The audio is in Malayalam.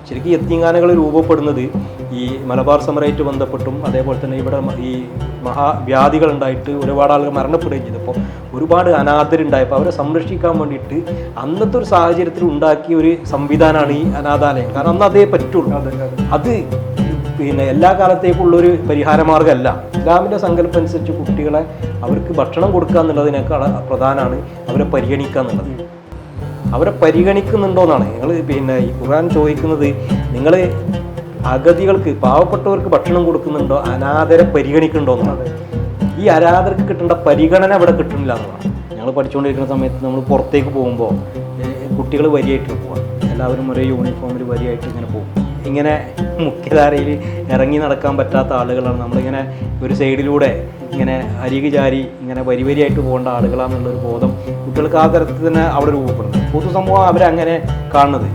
ശരിക്കും യത്തീംഖാനകൾ രൂപപ്പെടുന്നത് ഈ മലബാർ സമരമായിട്ട് ബന്ധപ്പെട്ടും അതേപോലെ തന്നെ ഇവിടെ ഈ മഹാവ്യാധികളുണ്ടായിട്ട് ഒരുപാട് ആളുകൾ മരണപ്പെടുകയും ചെയ്തപ്പോൾ ഒരുപാട് അനാഥരുണ്ടായപ്പോൾ അവരെ സംരക്ഷിക്കാൻ വേണ്ടിയിട്ട് അന്നത്തെ ഒരു സാഹചര്യത്തിൽ ഉണ്ടാക്കിയ ഒരു സംവിധാനമാണ് ഈ അനാഥാലയം. കാരണം അന്ന് അതേ പറ്റുള്ളൂ. അത് പിന്നെ എല്ലാ കാലത്തേക്കുള്ളൊരു പരിഹാരമാർഗ്ഗമല്ല. ഇസ്ലാമിൻ്റെ സങ്കല്പം അനുസരിച്ച് കുട്ടികളെ അവർക്ക് ഭക്ഷണം കൊടുക്കുക എന്നുള്ളതിനേക്കാൾ പ്രധാനമാണ് അവരെ പരിഗണിക്കുക എന്നുള്ളത്. അവരെ പരിഗണിക്കുന്നുണ്ടോ എന്നാണ് നിങ്ങൾ പിന്നെ ഈ ഖുർആൻ ചോദിക്കുന്നത്. നിങ്ങൾ അഗതികൾക്ക് പാവപ്പെട്ടവർക്ക് ഭക്ഷണം കൊടുക്കുന്നുണ്ടോ, അനാഥരെ പരിഗണിക്കുന്നുണ്ടോ എന്നാണ്. ഈ അനാഥർക്ക് കിട്ടേണ്ട പരിഗണന ഇവിടെ കിട്ടുന്നില്ല എന്നുള്ളതാണ്. ഞങ്ങൾ പഠിച്ചുകൊണ്ടിരിക്കുന്ന സമയത്ത് നമ്മൾ പുറത്തേക്ക് പോകുമ്പോൾ കുട്ടികൾ വരിയായിട്ട് പോകാം. എല്ലാവരും ഒരേ യൂണിഫോമിൽ വരിയായിട്ട് ഇങ്ങനെ പോകും. ഇങ്ങനെ മുഖ്യധാരയിൽ ഇറങ്ങി നടക്കാൻ പറ്റാത്ത ആളുകളാണ്. നമ്മളിങ്ങനെ ഒരു സൈഡിലൂടെ ഇങ്ങനെ അരികു ചാരി ഇങ്ങനെ വരിയായിട്ട് പോകേണ്ട ആളുകളാണെന്നുള്ളൊരു ബോധം കുട്ടികൾക്ക് ആ തരത്തിൽ തന്നെ അവിടെ രൂപപ്പെടുന്നത്. പൊതുസമൂഹം അവരങ്ങനെ കാണുന്നത്.